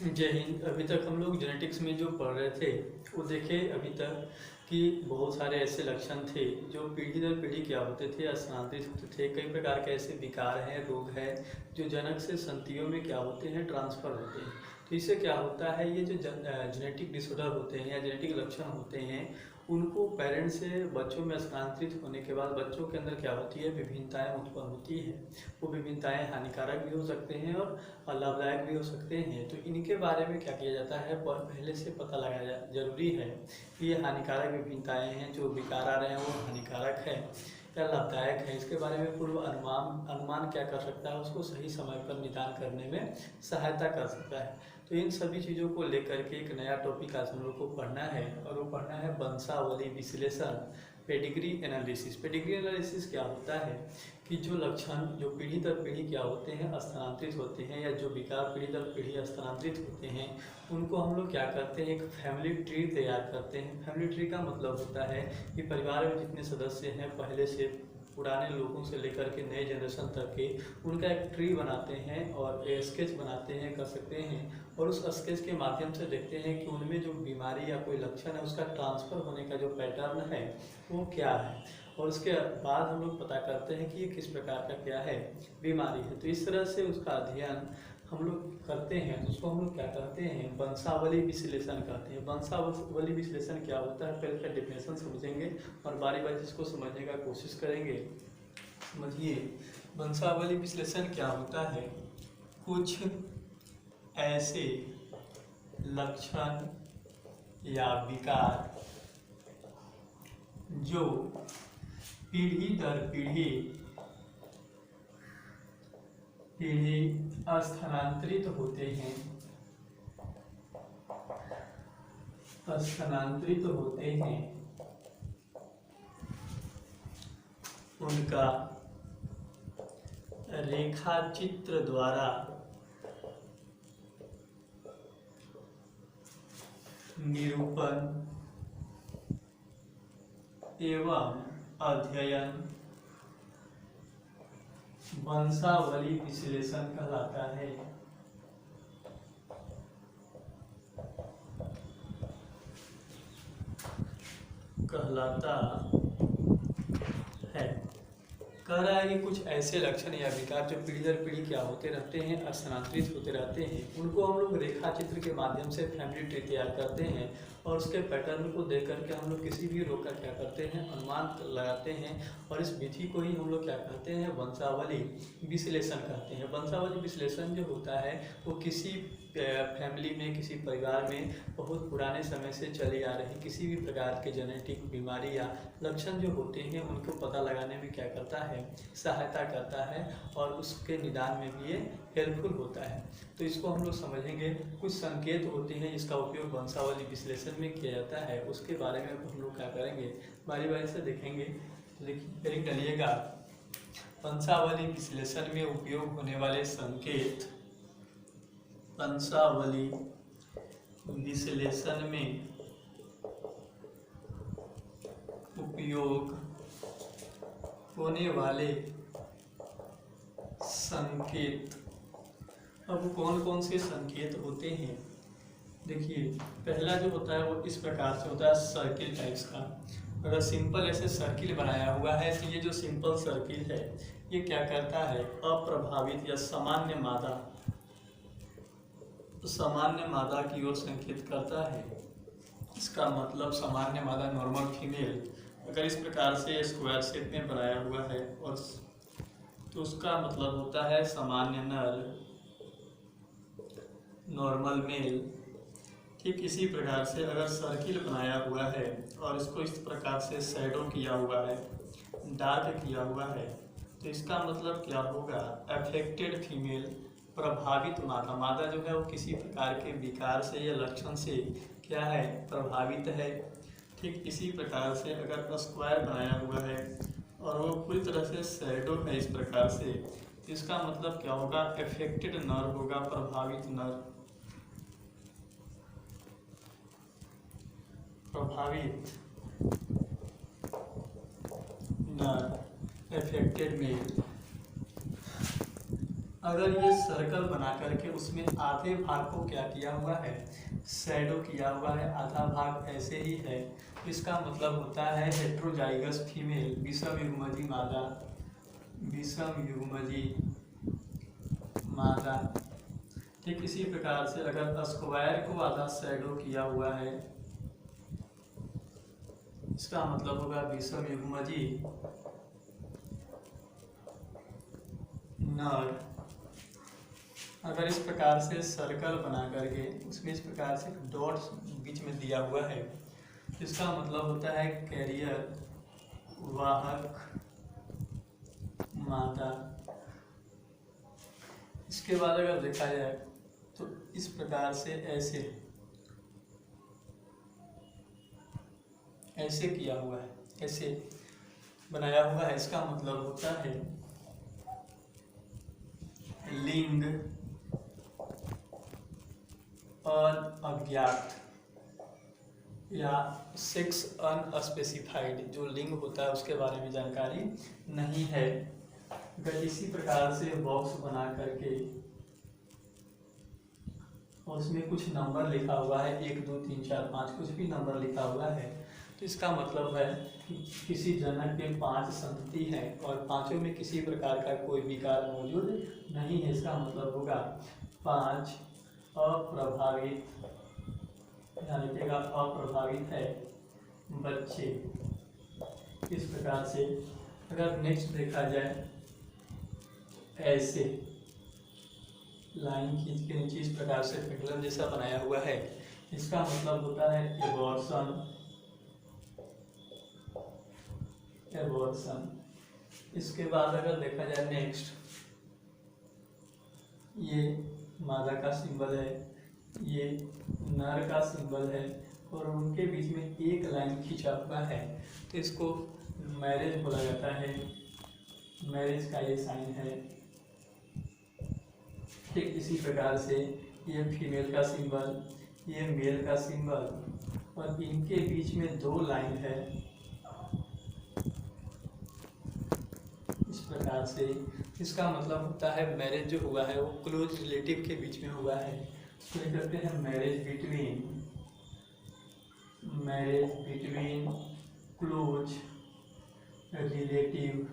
जय हिंद। अभी तक हम लोग जेनेटिक्स में जो पढ़ रहे थे वो देखे अभी तक कि बहुत सारे ऐसे लक्षण थे जो पीढ़ी दर पीढ़ी क्या होते थे, स्थानांतरित होते थे। कई प्रकार के ऐसे विकार हैं, रोग हैं जो जनक से संततियों में क्या होते हैं, ट्रांसफर होते हैं। तो इससे क्या होता है, ये जो जेनेटिक डिसऑर्डर होते हैं या जेनेटिक लक्षण होते हैं, उनको पेरेंट्स से बच्चों में स्थानांतरित होने के बाद बच्चों के अंदर क्या होती है, विभिन्नताएं उत्पन्न होती है। वो विभिन्नताएं हानिकारक भी हो सकते हैं और लाभदायक भी हो सकते हैं। तो इनके बारे में क्या किया जाता है, पहले से पता लगाया जरूरी है कि ये हानिकारक विभिन्नताएं हैं, जो विकार आ रहे हैं वो हानिकारक है या लाभदायक है। इसके बारे में पूर्व अनुमान अनुमान क्या कर सकता है, उसको सही समय पर निदान करने में सहायता कर सकता है। तो इन सभी चीज़ों को लेकर के एक नया टॉपिक आज हम लोग को पढ़ना है, और वो पढ़ना है वंशावली विश्लेषण, पेडिग्री एनालिसिस। पेडिग्री एनालिसिस क्या होता है कि जो लक्षण जो पीढ़ी दर पीढ़ी क्या होते हैं, स्थानांतरित होते हैं, या जो विकार पीढ़ी दर पीढ़ी स्थानांतरित होते हैं, उनको हम लोग क्या करते हैं, एक फैमिली ट्री तैयार करते हैं। फैमिली ट्री का मतलब होता है कि परिवार में जितने सदस्य हैं, पहले से पुराने लोगों से लेकर के नए जनरेशन तक के, उनका एक ट्री बनाते हैं और स्केच बनाते हैं, कर सकते हैं। और उस स्केच के माध्यम से देखते हैं कि उनमें जो बीमारी या कोई लक्षण है, उसका ट्रांसफ़र होने का जो पैटर्न है वो क्या है। और उसके बाद हम लोग पता करते हैं कि ये किस प्रकार का क्या है, बीमारी है। तो इस तरह से उसका अध्ययन हम लोग करते हैं, तो उसको हम लोग क्या कहते हैं, वंशावली विश्लेषण कहते हैं। वंशावली विश्लेषण क्या होता है, पहले इसका डेफिनेशन समझेंगे और बारी बारी इसको समझने का कोशिश करेंगे। समझिए, वंशावली विश्लेषण क्या होता है, कुछ ऐसे लक्षण या विकार जो पीढ़ी दर पीढ़ी स्थानांतरित होते हैं, उनका रेखा चित्र द्वारा निरूपण एवं अध्ययन वंशावली विश्लेषण कहलाता है। कह रहा है कि कुछ ऐसे लक्षण या विकार जो पीढ़ी दर पीढ़ी क्या होते रहते हैं, स्थानांतरित होते रहते हैं, उनको हम लोग रेखा चित्र के माध्यम से फैमिली ट्री तैयार करते हैं। और उसके पैटर्न को देख करके हम लोग किसी भी रोग का क्या करते हैं, अनुमान लगाते हैं। और इस विधि को ही हम लोग क्या कहते हैं, वंशावली विश्लेषण कहते हैं। वंशावली विश्लेषण जो होता है वो किसी फैमिली में, किसी परिवार में बहुत पुराने समय से चली आ रही किसी भी प्रकार के जेनेटिक बीमारी या लक्षण जो होते हैं, उनको पता लगाने में क्या करता है, सहायता करता है। और उसके निदान में भी ये हेल्पफुल होता है। तो इसको हम लोग समझेंगे। कुछ संकेत होते हैं जिसका उपयोग वंशावली विश्लेषण में किया जाता है, उसके बारे में हम लोग क्या करेंगे, बारी बारी से देखेंगे। लिख डालिएगा, वंशावली विश्लेषण में उपयोग होने वाले संकेत। वंशावली विश्लेषण में उपयोग होने वाले संकेत। अब कौन कौन से संकेत होते हैं, देखिए, पहला जो होता है वो इस प्रकार से होता है, सर्किल टाइप्स का। अगर सिंपल ऐसे सर्किल बनाया हुआ है, तो ये जो सिंपल सर्किल है ये क्या करता है, अप्रभावित या सामान्य मादा की ओर संकेत करता है। इसका मतलब सामान्य मादा, नॉर्मल फीमेल, अगर इस प्रकार से स्क्वायर शेप में बनाया हुआ है, और तो उसका मतलब होता है सामान्य नर, नॉर्मल मेल। ठीक इसी प्रकार से अगर सर्किल बनाया हुआ है और इसको इस प्रकार से शैडो किया हुआ है, डार्क किया हुआ है, तो इसका मतलब क्या होगा, अफेक्टेड फीमेल, प्रभावित मादा। मादा जो है वो किसी प्रकार के विकार से या लक्षण से क्या है, प्रभावित है। ठीक इसी प्रकार से अगर स्क्वायर बनाया हुआ है और वो पूरी तरह से शैडो है इस प्रकार से, तो इसका मतलब क्या होगा, अफेक्टेड नर होगा, प्रभावित नर, अफेक्टेड मेल। अगर ये सर्कल बना करके उसमें आधे भाग को क्या किया हुआ है, शैडो किया हुआ है, आधा भाग ऐसे ही है, इसका मतलब होता है हेट्रोजाइगस फीमेल, विषम युग्मजी मादा, विषम युग्मजी मादा। ठीक इसी प्रकार से अगर स्क्वायर को आधा शैडो किया हुआ है, इसका मतलब होगा विषम युग्मजी नर। अगर इस प्रकार से सर्कल बना करके उसमें इस प्रकार से डॉट्स बीच में दिया हुआ है, इसका मतलब होता है कैरियर, वाहक मादा। इसके बाद अगर देखा जाए तो इस प्रकार से ऐसे किया हुआ है, ऐसे बनाया हुआ है, इसका मतलब होता है लिंग अज्ञात या सेक्स अनस्पेसिफाइड, जो लिंग होता है उसके बारे में जानकारी नहीं है। अगर इसी प्रकार से बॉक्स बना करके और उसमें कुछ नंबर लिखा हुआ है 1 2 3 4 5, कुछ भी नंबर लिखा हुआ है, तो इसका मतलब है कि किसी जनक के 5 संतति हैं और पांचों में किसी प्रकार का कोई विकार मौजूद नहीं है। इसका मतलब होगा 5 अप्रभावित, यानी कि अप्रभावित है बच्चे। इस प्रकार से अगर नेक्स्ट देखा जाए, ऐसे लाइन खींच के नीचे इस प्रकार से पेंडुलम जैसा बनाया हुआ है, इसका मतलब होता है एबॉर्शन। इसके बाद अगर देखा जाए नेक्स्ट, ये मादा का सिंबल है, ये नर का सिंबल है और उनके बीच में एक लाइन खींचा हुआ है, तो इसको मैरिज बोला जाता है। मैरिज का ये साइन है। ठीक इसी प्रकार से ये फीमेल का सिंबल, ये मेल का सिंबल और इनके बीच में 2 लाइन है। इस प्रकार से इसका मतलब होता है मैरिज जो हुआ है वो क्लोज रिलेटिव के बीच में हुआ है, तो ये कहते हैं marriage between close relative,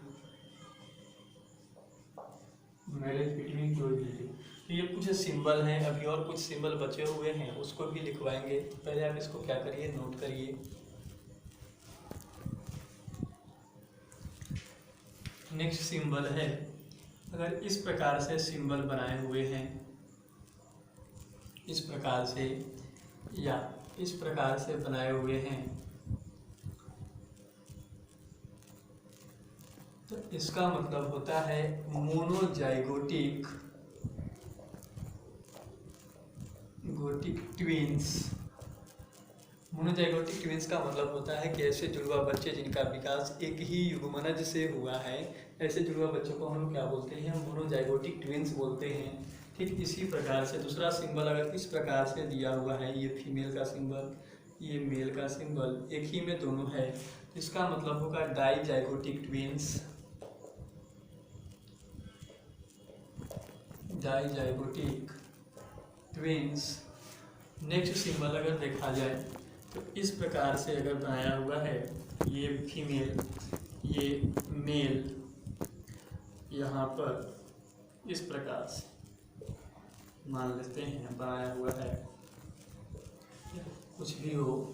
marriage between close relative. तो ये कुछ सिंबल हैं, अभी और कुछ सिंबल बचे हुए हैं उसको भी लिखवाएंगे। पहले आप इसको क्या करिए, नोट करिए। नेक्स्ट सिंबल है, अगर इस प्रकार से सिंबल बनाए हुए हैं, इस प्रकार से या इस प्रकार से बनाए हुए हैं, तो इसका मतलब होता है मोनोजाइगोटिक ट्विंस। मोनोजाइगोटिक ट्विंस का मतलब होता है कि ऐसे जुड़वा बच्चे जिनका विकास एक ही युग्मनज से हुआ है, ऐसे जुड़वा बच्चों को हम क्या बोलते हैं, मोनोजाइगोटिक ट्विंस बोलते हैं। ठीक इसी प्रकार से दूसरा सिंबल अगर इस प्रकार से दिया हुआ है, ये फीमेल का सिंबल, ये मेल का सिंबल, एक ही में दोनों है, इसका मतलब होगा dizygotic twins. Dizygotic twins. Next symbol अगर देखा जाए तो इस प्रकार से अगर बनाया हुआ है, ये फीमेल, ये मेल, यहाँ पर इस प्रकार से मान लेते हैं बनाया हुआ है, कुछ भी हो,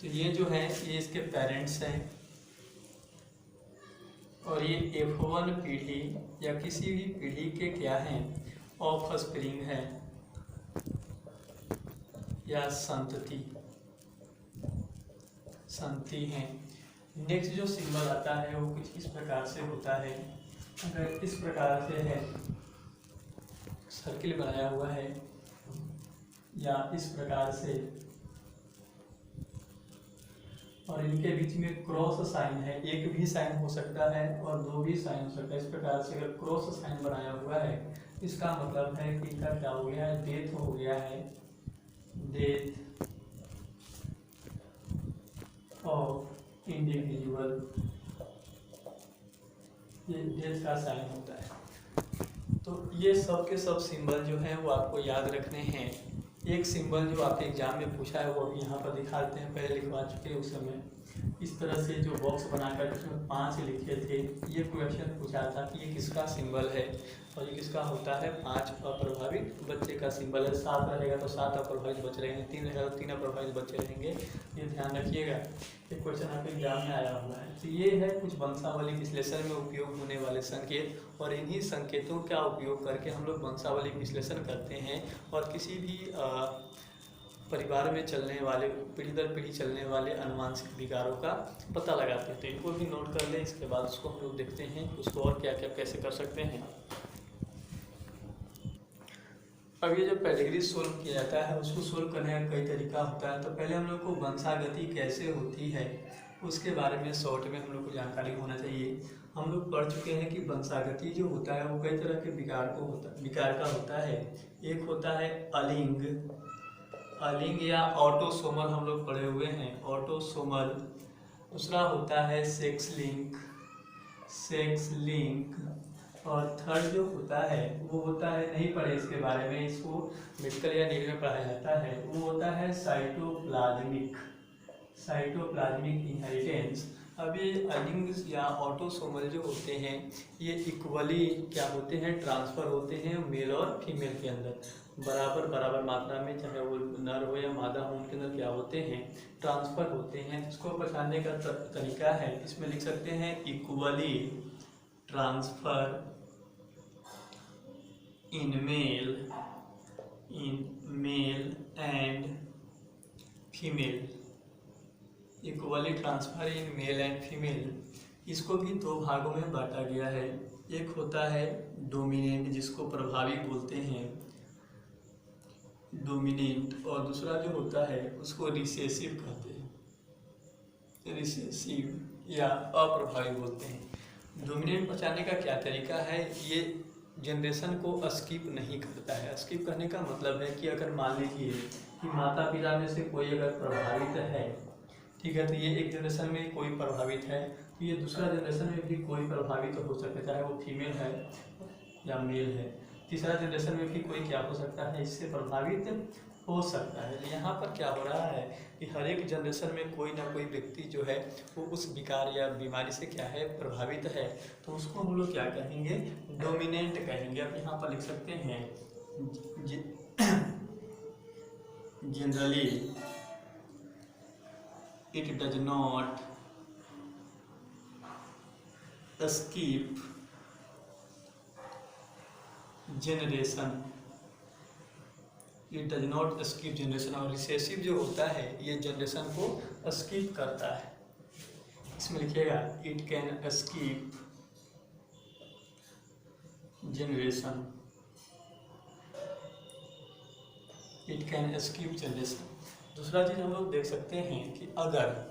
तो ये जो है ये इसके पेरेंट्स हैं और ये F1 पीढ़ी या किसी भी पीढ़ी के क्या हैं, ऑफस्प्रिंग है या संतति हैं। नेक्स्ट जो सिंबल आता है वो कुछ इस प्रकार से होता है, अगर इस प्रकार से है, सर्किल बनाया हुआ है या इस प्रकार से और इनके बीच में क्रॉस साइन है, एक भी साइन हो सकता है और 2 भी साइन हो सकता है। इस प्रकार से अगर क्रॉस साइन बनाया हुआ है, इसका मतलब है कि इनका क्या हो गया है, डेथ हो गया है, डेथ ऑफ इंडिविजुअल, ये डेथ का साइन होता है। तो ये सब के सब सिंबल जो हैं वो आपको याद रखने हैं। एक सिंबल जो आपके एग्जाम में पूछा है वो अभी यहाँ पर दिखा देते हैं, पहले लिखवा चुके हैं उस समय। इस तरह से जो बॉक्स बनाकर उसमें 5 लिखे थे, ये क्वेश्चन पूछा था कि ये किसका सिंबल है और ये किसका होता है। 5 अप्रभावित बच्चे का सिंबल है। 7 रहेगा तो 7 अप्रभावित बच्चे रहेंगे, 3 रहेगा तो 3 अप्रभावित बच्चे रहेंगे, ये ध्यान रखिएगा। ये क्वेश्चन आपके एग्जाम में आया हुआ है। तो ये है कुछ वंशावली विश्लेषण में उपयोग होने वाले संकेत, और इन्हीं संकेतों का उपयोग करके हम लोग वंशावली विश्लेषण करते हैं और किसी भी परिवार में चलने वाले, पीढ़ी दर पीढ़ी चलने वाले अनुवांशिक विकारों का पता लगाते हैं। तो इनको भी नोट कर लें, इसके बाद उसको हम लोग देखते हैं उसको और क्या क्या कैसे कर सकते हैं। अब ये जो पेडिग्री सोल्व किया जाता है उसको सोल्व करने का कई तरीका होता है। तो पहले हम लोग को वंशागति कैसे होती है उसके बारे में शॉर्ट में हम लोग को जानकारी होना चाहिए। हम लोग पढ़ चुके हैं कि वंशागति जो होता है वो कई तरह के विकार का होता है। एक होता है अलिंग या ऑटोसोमल, हम लोग पढ़े हुए हैं ऑटोसोमल। दूसरा होता है सेक्स लिंक, और थर्ड जो होता है वो होता है, नहीं पढ़े इसके बारे में, इसको मेडिकल या नीट में पढ़ाया जाता है, वो होता है साइटोप्लाज्मिक इनहेरिटेंस। अब ये अलिंग या ऑटोसोमल जो होते हैं ये इक्वली क्या होते हैं, ट्रांसफ़र होते हैं मेल और फीमेल के अंदर बराबर मात्रा में, चाहे वो नर हो या मादा हो, उनके अंदर क्या होते हैं, ट्रांसफ़र होते हैं। इसको पहचानने का तरीका है, इसमें लिख सकते हैं equally transfer in male and female, equally transfer in male and female. इसको भी 2 भागों में बांटा गया है। एक होता है डोमिनेंट, जिसको प्रभावी बोलते हैं डोमिनेंट, और दूसरा जो होता है उसको रिसेसिव कहते हैं, रिसेसिव या अप्रभावी बोलते हैं। डोमिनेंट पहचानने का क्या तरीका है, ये जनरेशन को स्किप नहीं करता है। स्किप करने का मतलब है कि अगर मान लीजिए कि माता पिता में से कोई अगर प्रभावित है, ठीक है, तो ये एक जनरेशन में कोई प्रभावित है तो ये दूसरा जनरेशन में भी कोई प्रभावित हो सकता है, चाहे वो फीमेल है या मेल है। तीसरा जनरेशन में भी कोई क्या हो सकता है, इससे प्रभावित हो सकता है। यहाँ पर क्या हो रहा है कि हर एक जनरेशन में कोई ना कोई व्यक्ति जो है वो उस विकार या बीमारी से क्या है, प्रभावित है, तो उसको हम लोग क्या कहेंगे, डोमिनेंट कहेंगे। अब यहाँ पर लिख सकते हैं generally it does not skip generation, it does not skip generation। और रिसेसिव जो होता है ये जनरेशन को स्किप करता है। इसमें लिखिएगा it can skip generation, it can skip generation। दूसरा चीज़ हम लोग देख सकते हैं कि अगर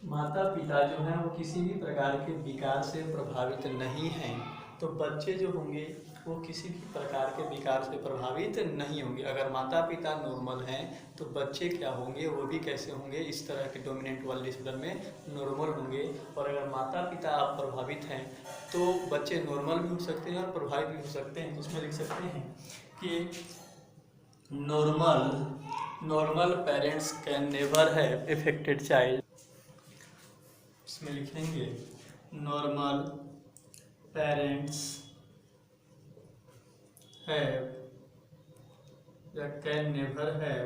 माता पिता जो हैं वो किसी भी प्रकार के विकार से प्रभावित नहीं हैं तो बच्चे जो होंगे वो किसी भी प्रकार के विकार से प्रभावित नहीं होंगे। अगर माता पिता नॉर्मल हैं तो बच्चे क्या होंगे, वो भी कैसे होंगे, इस तरह के डोमिनेंट वाले डिसऑर्डर में नॉर्मल होंगे। और अगर माता पिता आप प्रभावित हैं तो बच्चे नॉर्मल भी हो सकते हैं और प्रभावित भी हो सकते हैं। उसमें लिख सकते हैं कि normal parents can never have affected child. इसमें लिखेंगे नॉर्मल पेरेंट्स हैव या can never have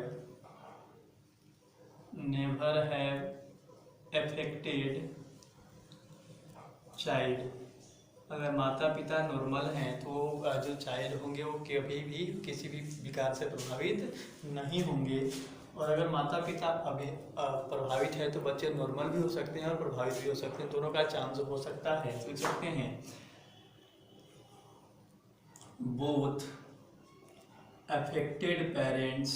affected child. अगर माता पिता नॉर्मल हैं तो जो चाइल्ड होंगे वो कभी भी किसी भी विकार से प्रभावित नहीं होंगे। और अगर माता पिता अभी प्रभावित है तो बच्चे नॉर्मल भी हो सकते हैं और प्रभावित भी हो सकते हैं, दोनों का चांस हो सकता है। सोच सकते हैं both affected parents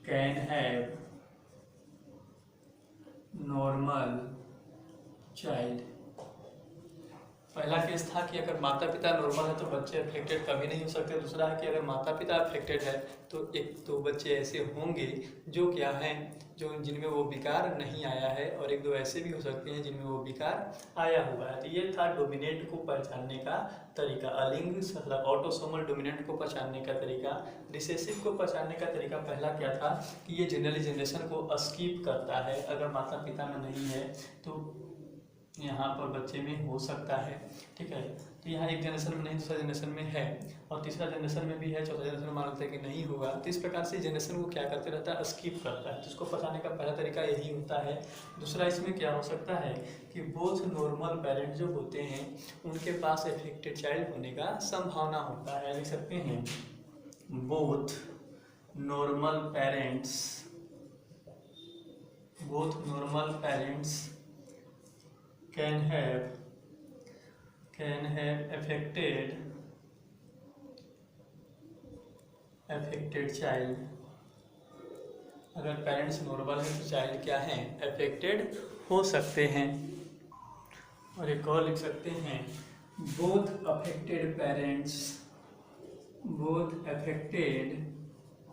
can have normal child. पहला केस था कि अगर माता पिता नॉर्मल है तो बच्चे अफेक्टेड कभी नहीं हो सकते। दूसरा है कि अगर माता पिता अफेक्टेड है तो एक दो बच्चे ऐसे होंगे जो क्या हैं, जो जिनमें वो विकार नहीं आया है, और एक दो ऐसे भी हो सकते हैं जिनमें वो विकार आया हुआ है। तो ये था डोमिनेंट को पहचानने का तरीका, अलिंग ऑटोसोमल डोमिनेंट को पहचानने का तरीका। रिसेसिव को पहचानने का तरीका पहला क्या था कि ये जनरली जनरेशन को स्किप करता है। अगर माता पिता में नहीं है तो यहाँ पर बच्चे में हो सकता है, ठीक है। तो यहाँ एक जनरेशन में नहीं, दूसरा जनरेशन में है, और तीसरा जनरेशन में भी है, चौथा जनरेशन में मान लेते हैं कि नहीं होगा। तो इस प्रकार से जनरेशन को क्या करते रहता है, स्किप करता है। जिसको पहचानने का पहला तरीका यही होता है। दूसरा इसमें क्या हो सकता है कि बोथ नॉर्मल पेरेंट जो होते हैं उनके पास अफेक्टेड चाइल्ड होने का संभावना होता है। लिख सकते हैं both normal parents can have affected child। अगर पेरेंट्स नॉर्मल है तो चाइल्ड क्या है, अफेक्टेड हो सकते हैं। और एक और लिख सकते हैं both affected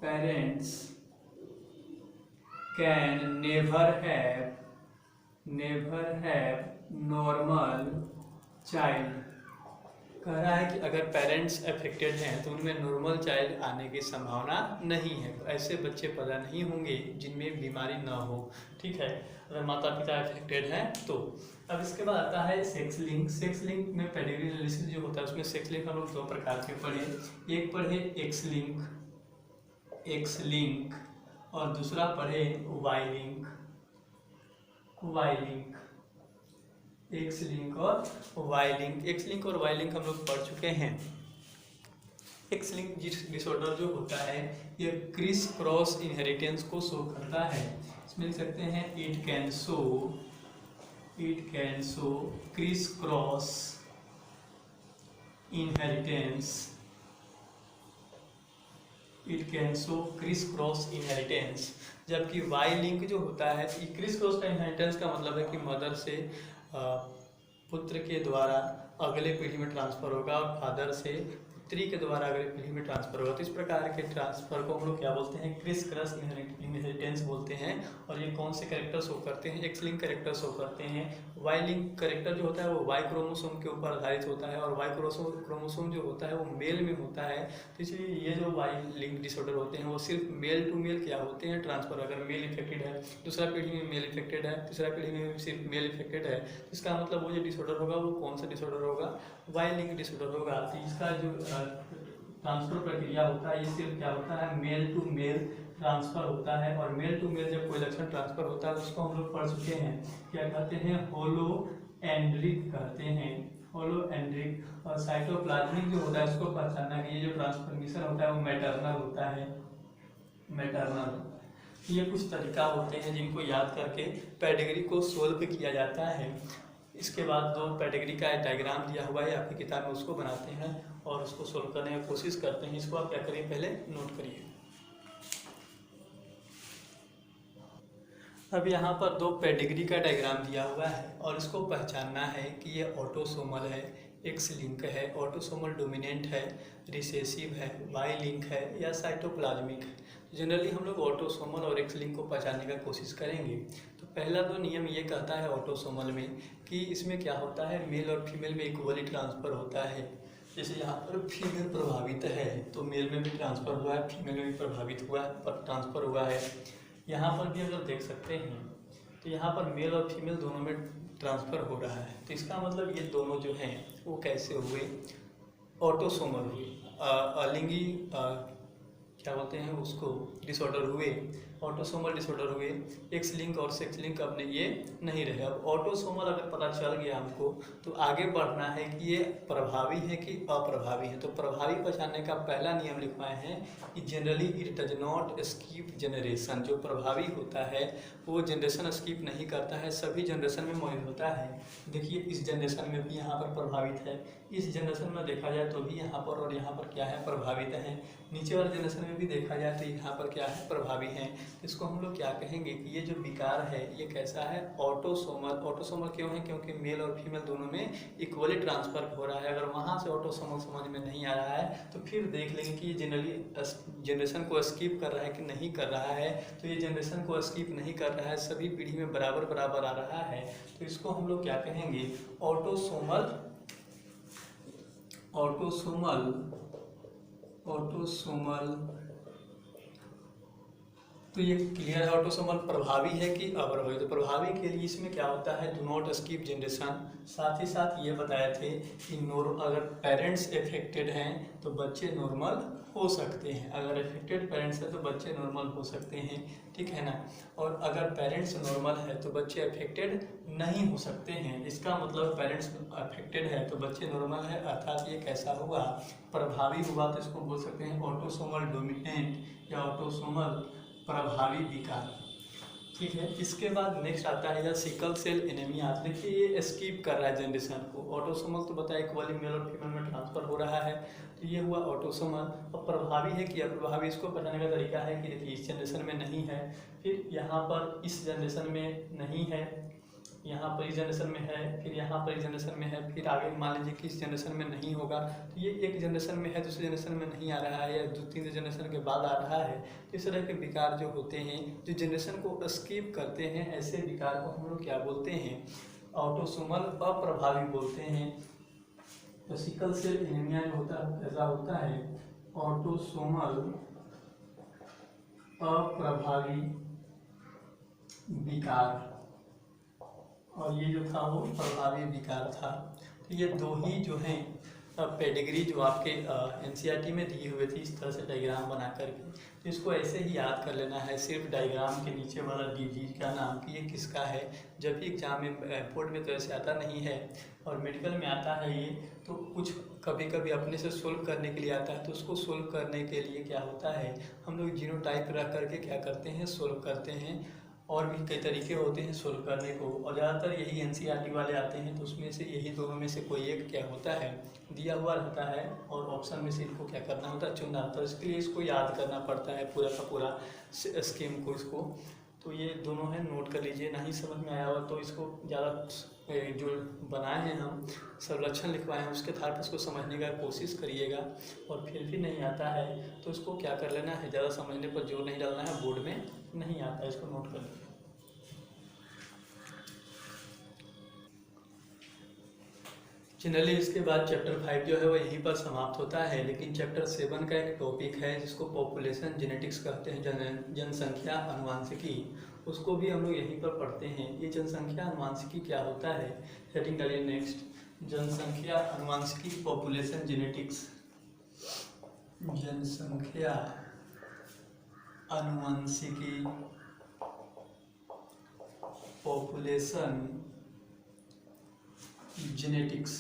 parents can never have normal child. कह रहा है कि अगर पेरेंट्स अफेक्टेड हैं तो उनमें नॉर्मल चाइल्ड आने की संभावना नहीं है। तो ऐसे बच्चे पैदा नहीं होंगे जिनमें बीमारी ना हो, ठीक है, अगर माता पिता अफेक्टेड हैं तो। अब इसके बाद आता है सेक्स लिंक। सेक्स लिंक में पेडिग्री एनालिसिस जो होता है उसमें सेक्स लिंक हम लोग दो प्रकार के पढ़े। एक पढ़े एक्स लिंक और दूसरा पढ़े वाई लिंक। एक्स लिंक और वाई लिंक। एक्स लिंक और वाई लिंक हम लोग पढ़ चुके हैं। एक्स लिंक डिसऑर्डर जो होता है ये क्रिस क्रॉस इनहेरिटेंस को शो करता है। इसमें लिख सकते हैं it can show criss cross inheritance. जबकि वाई लिंक जो होता है, क्रिस क्रॉस का इनहेरिटेंस का मतलब है कि मदर से पुत्र के द्वारा अगले पीढ़ी में ट्रांसफर होगा और फादर से पुत्री के द्वारा अगले पीढ़ी में ट्रांसफर होगा। तो इस प्रकार के ट्रांसफर को हम लोग क्या बोलते हैं, क्रिस क्रॉस इनहेरिटेंस बोलते हैं। और ये कौन से कैरेक्टर शो करते हैं, एक्स लिंक कैरेक्टर शो करते हैं। वाई लिंक कैरेक्टर जो होता है वो वाई क्रोमोसोम के ऊपर आधारित होता है, और वाई क्रोमोसोम जो होता है वो मेल में होता है। तो इसलिए ये जो वाई लिंक डिसऑर्डर होते हैं वो सिर्फ मेल टू मेल क्या होते हैं, ट्रांसफर। अगर मेल इफेक्टेड है, दूसरा पीढ़ी में मेल इफेक्टेड है, तीसरा पीढ़ी में सिर्फ मेल इफेक्टेड है, तो इसका मतलब वो जो डिसऑर्डर होगा वो कौन सा डिसऑर्डर होगा, वाई लिंक डिसऑर्डर होगा। तो इसका जो ट्रांसफर प्रक्रिया होता है ये सिर्फ क्या होता है, मेल टू मेल ट्रांसफर होता है। और मेल टू मेल जब कोई लक्षण ट्रांसफर होता है उसको हम लोग पढ़ चुके हैं, क्या कहते हैं, होलोएंड्रिक कहते हैं, होलोएंड्रिक। और साइटोप्लाज्मिक जो होता है उसको पहचानना है, ये जो ट्रांसफॉर्मेशन होता है वो मैटरनल होता है, मैटरनल। ये कुछ तरीका होते हैं जिनको याद करके पेडिग्री को सोल्व किया जाता है। इसके बाद दो पेडिग्री का डायग्राम दिया हुआ है आपकी किताब में, उसको बनाते हैं और उसको सोल्व करने की कोशिश करते हैं। इसको आप क्या करिए, पहले नोट करिए। अब यहाँ पर दो पेडिग्री का डायग्राम दिया हुआ है और इसको पहचानना है कि ये ऑटोसोमल है, एक्स लिंक है, ऑटोसोमल डोमिनेंट है, रिसेसिव है, वाई लिंक है या साइटोप्लाज्मिक है। जनरली हम लोग ऑटोसोमल और एक्स लिंक को पहचानने का कोशिश करेंगे। तो पहला तो नियम ये कहता है ऑटोसोमल में कि इसमें क्या होता है, मेल और फीमेल में इक्वली ट्रांसफ़र होता है। जैसे यहाँ पर फीमेल प्रभावित है तो मेल में भी ट्रांसफ़र हुआ है, फीमेल में भी प्रभावित हुआ है, पर ट्रांसफ़र हुआ है। यहाँ पर भी अगर देख सकते हैं तो यहाँ पर मेल और फीमेल दोनों में ट्रांसफ़र हो रहा है। तो इसका मतलब ये दोनों जो हैं वो कैसे हुए, ऑटोसोमल हुए, अलिंगी क्या बोलते हैं उसको, डिसऑर्डर हुए, ऑटोसोमल डिसऑर्डर हुए। एक्स लिंक और सेक्स लिंक अपने ये नहीं रहे। अब ऑटोसोमल अगर पता चल गया हमको तो आगे बढ़ना है कि ये प्रभावी है कि अप्रभावी है। तो प्रभावी पहचानने का पहला नियम लिखवाए हैं कि generally it does not skip generation. जो प्रभावी होता है वो जनरेशन स्किप नहीं करता है, सभी जनरेशन में मौजूद होता है। देखिए इस जनरेशन में भी यहाँ पर प्रभावित है, इस जनरेशन में देखा जाए तो भी यहाँ पर और यहाँ पर क्या है, प्रभावित है। नीचे वाले जनरेशन में भी देखा जाए तो यहाँ पर क्या है, प्रभावी हैं। इसको हम लोग क्या कहेंगे कि ये जो विकार है ये कैसा है, ऑटोसोमल। ऑटोसोमल क्यों है, क्योंकि मेल और फीमेल दोनों में इक्वली ट्रांसफर हो रहा है। अगर वहाँ से ऑटोसोमल समझ में नहीं आ रहा है तो फिर देख लेंगे कि ये जनरली जनरेशन को स्किप कर रहा है कि नहीं कर रहा है। तो ये जनरेशन को स्किप नहीं कर रहा है, सभी पीढ़ी में बराबर बराबर आ रहा है, तो इसको हम लोग क्या कहेंगे, ऑटोसोमल। ऑटोसोमल ऑटोसोमल तो ये क्लियर है, ऑटोसोमल प्रभावी है कि अप्रभावी। तो प्रभावी के लिए इसमें क्या होता है, डू नॉट स्किप जनरेशन। साथ ही साथ ये बताए थे कि अगर पेरेंट्स इफेक्टेड हैं तो बच्चे नॉर्मल हो सकते हैं। अगर इफेक्टेड पेरेंट्स है तो बच्चे नॉर्मल हो सकते हैं, ठीक है ना। और अगर पेरेंट्स नॉर्मल है तो बच्चे अफेक्टेड नहीं हो सकते हैं। इसका मतलब पेरेंट्स अफेक्टेड है तो बच्चे नॉर्मल है, अर्थात ये कैसा हुआ, प्रभावी हुआ। तो इसको बोल सकते हैं ऑटोसोमल डोमिनेंट या ऑटोसोमल प्रभावी विकार, ठीक है। इसके बाद नेक्स्ट आता है या सिकल सेल एनीमिया। देखिए ये स्किप कर रहा है जनरेशन को। ऑटोसोमल तो बताया इक्वली मेल और फीमेल में ट्रांसफर हो रहा है, तो ये हुआ ऑटोसोमल। और प्रभावी है कि अप्रभावी, इसको पहचानने का तरीका है कि देखिए इस जनरेशन में नहीं है, फिर यहाँ पर इस जनरेशन में नहीं है, यहाँ पर इस जनरेशन में है, फिर यहाँ पर इस जनरेशन में है, फिर आगे मान लीजिए कि इस जनरेशन में नहीं होगा। तो ये एक जनरेशन में है, दूसरे जनरेशन में नहीं आ रहा है, या 2-3 जनरेशन के बाद आ रहा है। तो इस तरह के विकार जो होते हैं, जो जनरेशन को स्किप करते हैं, ऐसे विकार को हम लोग क्या बोलते हैं, ऑटोसोमल अप्रभावी बोलते हैं। तो सिकल सेल एनीमिया जो होता है कैसा होता है, ऑटोसोमल अप्रभावी विकार, और ये जो था वो प्रभावी विकार था। तो ये दो ही जो हैं पेडिग्री जो आपके एनसीईआरटी में दी हुई थी, इस तरह से डायग्राम बना करके, तो इसको ऐसे ही याद कर लेना है, सिर्फ डायग्राम के नीचे वाला डिजीज का नाम कि ये किसका है। जब भी एग्जाम में बोर्ड में तो ऐसे आता नहीं है, और मेडिकल में आता है ये, तो कुछ कभी कभी अपने से सोल्व करने के लिए आता है। तो उसको सोल्व करने के लिए क्या होता है, हम लोग जीनोटाइप रख करके क्या करते हैं, सोल्व करते हैं। और भी कई तरीके होते हैं सोल्व करने को, और ज़्यादातर यही एनसीईआरटी वाले आते हैं, तो उसमें से यही दोनों में से कोई एक क्या होता है, दिया हुआ रहता है, और ऑप्शन में से इनको क्या करना होता है, चुनना होता है। इसके लिए इसको याद करना पड़ता है पूरा का पूरा स्कीम को इसको। तो ये दोनों है, नोट कर लीजिए। नहीं समझ में आया हुआ तो इसको ज़्यादा जो बनाए हैं हम संरक्षण लिखवाए हैं उसके आधार पर इसको समझने का कोशिश करिएगा। और फिर भी नहीं आता है तो इसको क्या कर लेना है, ज़्यादा समझने पर जोर नहीं डालना है, बोर्ड में नहीं आता है, इसको नोट कर लीजिए। जनरली इसके बाद चैप्टर 5 जो है वो यहीं पर समाप्त होता है, लेकिन चैप्टर 7 का एक टॉपिक है जिसको पॉपुलेशन जेनेटिक्स कहते हैं, जनसंख्या अनुवांशिकी, उसको भी हम लोग यहीं पर पढ़ते हैं। ये जनसंख्या अनुवांशिकी क्या होता है, हेडिंग डालिए नेक्स्ट, जनसंख्या अनुवांशिकी पॉपुलेशन जेनेटिक्स। जनसंख्या अनुवांशिकी पॉपुलेशन जेनेटिक्स।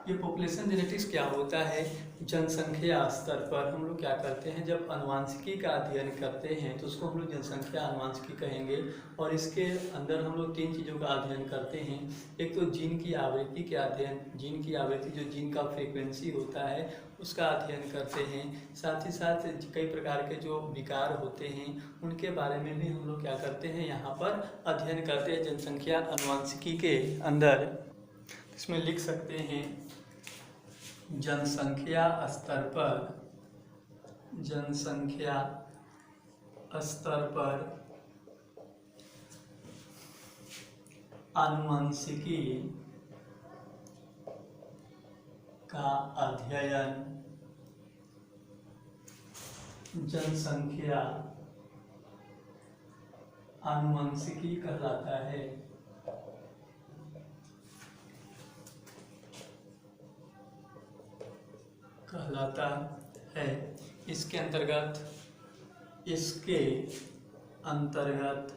ये पॉपुलेशन जेनेटिक्स क्या होता है, जनसंख्या स्तर पर हम लोग क्या करते हैं, जब अनुवांशिकी का अध्ययन करते हैं तो उसको हम लोग जनसंख्या अनुवांशिकी कहेंगे। और इसके अंदर हम लोग 3 चीज़ों का अध्ययन करते हैं। एक तो जीन की आवृत्ति का अध्ययन, जीन की आवृत्ति जो जीन का फ्रीक्वेंसी होता है उसका अध्ययन करते हैं। साथ ही साथ कई प्रकार के जो विकार होते हैं उनके बारे में भी हम लोग क्या करते हैं, यहाँ पर अध्ययन करते हैं जनसंख्या अनुवांशिकी के अंदर। इसमें लिख सकते हैं जनसंख्या स्तर पर, जनसंख्या स्तर पर अनुवांशिकी का अध्ययन जनसंख्या अनुवांशिकी कहलाता है। इसके अंतर्गत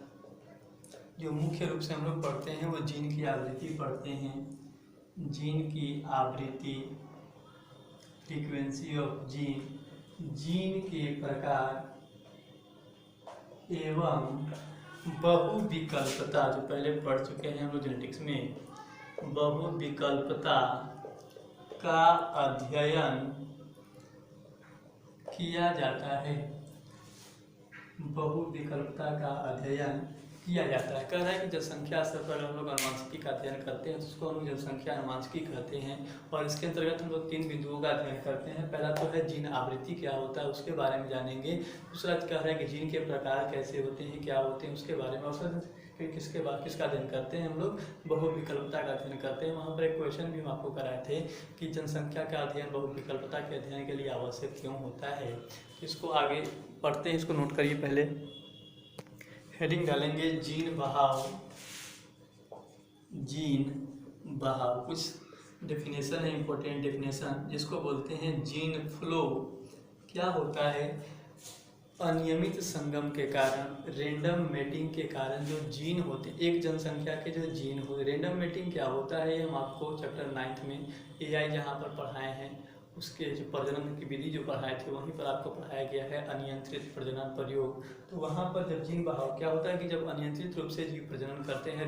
जो मुख्य रूप से हम लोग पढ़ते हैं वो जीन की आवृत्ति पढ़ते हैं। जीन की आवृत्ति, फ्रीक्वेंसी ऑफ जीन, जीन के प्रकार एवं बहुविकल्पता, जो पहले पढ़ चुके हैं हम लोग जेनेटिक्स में, बहुविकल्पता का अध्ययन किया जाता है। बहुविकल्पता का अध्ययन किया जाता है। कह रहा है कि जनसंख्या स्तर पर हम लोग अनुवांशिकी का अध्ययन करते हैं तो उसको हम जनसंख्या अनुवांशिकी कहते हैं। और इसके अंतर्गत हम लोग 3 बिंदुओं का अध्ययन करते हैं। पहला तो है जीन आवृत्ति क्या होता है, उसके बारे में जानेंगे। दूसरा कह रहा है कि जीन के प्रकार कैसे होते हैं, क्या होते हैं, उसके बारे में। और किसका अध्ययन करते हैं हम लोग, बहुविकल्पता का अध्ययन करते हैं। वहाँ पर एक क्वेश्चन भी हम आपको कराए थे कि जनसंख्या का अध्ययन बहुविकल्पता के अध्ययन के लिए आवश्यक क्यों होता है। इसको आगे पढ़ते हैं, इसको नोट करिए। पहले हेडिंग डालेंगे जीन बहाव। जीन बहाव कुछ डेफिनेशन है, इंपॉर्टेंट डेफिनेशन, जिसको बोलते हैं जीन फ्लो। क्या होता है, अनियमित संगम के कारण, रेंडम मेटिंग के कारण जो जीन होते, एक जनसंख्या के जो जीन हो, रेंडम मेटिंग क्या होता है ये हम आपको चैप्टर 9 में AI जहाँ पर पढ़ाए हैं उसके जो प्रजनन की विधि जो पढ़ाए थे वहीं पर आपको पढ़ाया गया है अनियंत्रित प्रजनन प्रयोग। तो वहाँ पर जब जीन बहाव क्या होता है कि जब अनियंत्रित रूप से जीव प्रजनन करते हैं,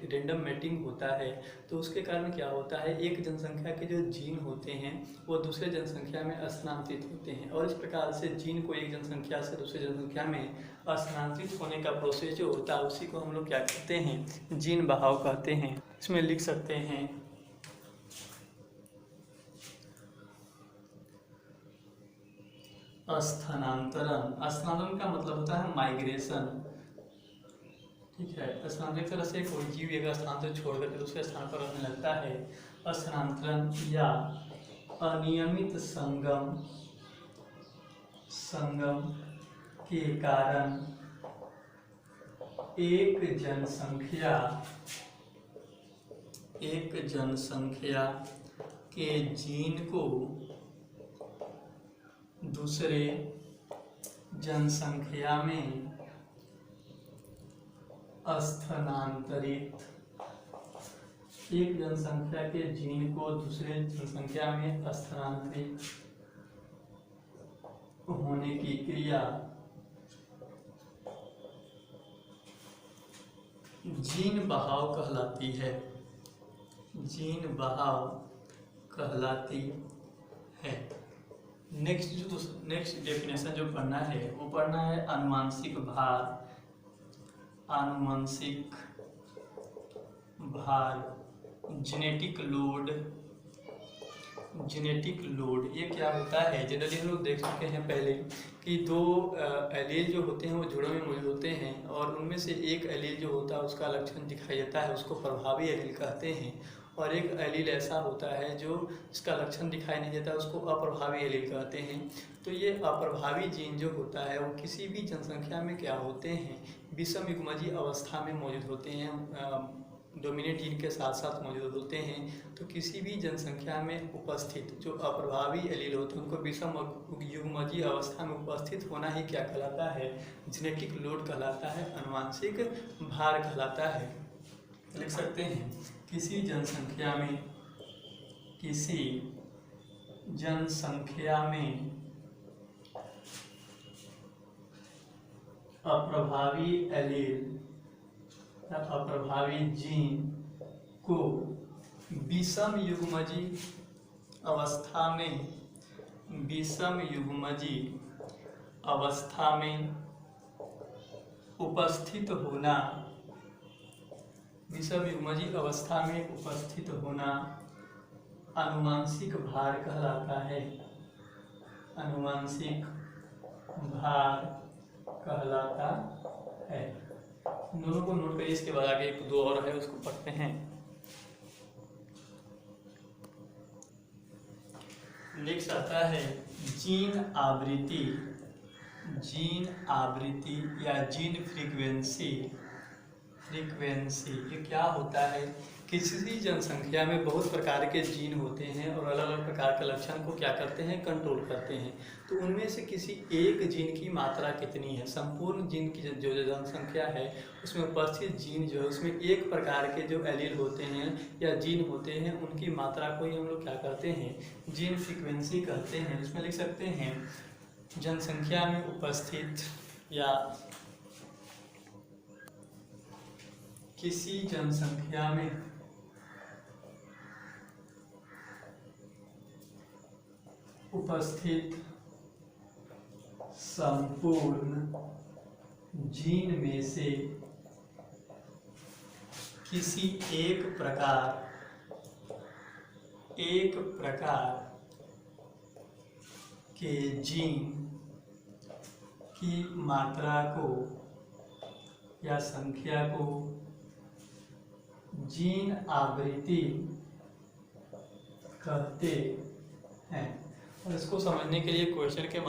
रेंडम मेटिंग होता है, तो उसके कारण क्या होता है, एक जनसंख्या के जो जीन होते हैं वो दूसरे जनसंख्या में स्थानांतरित होते हैं। और इस प्रकार से जीन को एक जनसंख्या से दूसरे जनसंख्या में स्थानांतरित होने का प्रोसेस जो होता है उसी को हम लोग क्या कहते हैं, जीन बहाव कहते हैं। इसमें लिख सकते हैं स्थानांतरण। स्थानांतरण का मतलब होता है माइग्रेशन, ठीक है। स्थानांतरित तरह से कोई जीव एक स्थान से छोड़कर दूसरे स्थान पर रहने लगता है। स्थानांतरण या अनियमित संगम के कारण एक जनसंख्या के जीन को दूसरे जनसंख्या में स्थानांतरित, एक जनसंख्या के जीन को दूसरे जनसंख्या में स्थानांतरित होने की क्रिया जीन बहाव कहलाती है। जीन बहाव कहलाती है। नेक्स्ट डेफिनेशन जो पढ़ना है वो पढ़ना है आनुवंशिक भार। आनुवंशिक भार, जेनेटिक लोड। जेनेटिक लोड ये क्या होता है, जनरली हम लोग देख चुके हैं पहले कि 2 एलील जो होते हैं वो जुड़ों में मौजूद होते हैं और उनमें से एक एलील जो होता है उसका लक्षण दिखाई देता है, उसको प्रभावी एलील कहते हैं। और एक एलील ऐसा होता है जो इसका लक्षण दिखाई नहीं देता, उसको अप्रभावी एलील कहते हैं। तो ये अप्रभावी जीन जो होता है वो किसी भी जनसंख्या में क्या होते हैं, विषम युग्मजीय अवस्था में मौजूद होते हैं, डोमिनेंट जीन के साथ साथ मौजूद होते हैं। तो किसी भी जनसंख्या में उपस्थित जो अप्रभावी एलील होते हैं उनको विषम युग्मजीय अवस्था में उपस्थित होना ही क्या कहलाता है, जेनेटिक लोड कहलाता है, आनुवंशिक भार कहलाता है। लिख सकते हैं किसी जनसंख्या में अप्रभावी एलील, अप्रभावी जीन को विषम युग्मजीय अवस्था में उपस्थित होना, विषम युग्मजीय अवस्था में उपस्थित होना आनुवंशिक भार कहलाता है। आनुवंशिक भार कहलाता है। दोनों को नोट करिए। इसके बाद आगे 1-2 और है उसको पढ़ते हैं। नेक्स्ट आता है जीन आवृत्ति। जीन आवृत्ति या जीन फ्रीक्वेंसी। ये क्या होता है, किसी जनसंख्या में बहुत प्रकार के जीन होते हैं और अलग अलग प्रकार के लक्षण को क्या करते हैं, कंट्रोल करते हैं। तो उनमें से किसी एक जीन की मात्रा कितनी है, संपूर्ण जीन की जो जनसंख्या है उसमें उपस्थित जीन जो है उसमें एक प्रकार के जो एलील होते हैं या जीन होते हैं उनकी मात्रा को ही हम लोग क्या करते हैं, जीन फ्रीक्वेंसी कहते हैं। इसमें लिख सकते हैं जनसंख्या में उपस्थित या किसी जनसंख्या में उपस्थित संपूर्ण जीन में से किसी एक प्रकार के जीन की मात्रा को या संख्या को जीन आवृत्ति कहते हैं। और इसको समझने के लिए क्वेश्चन के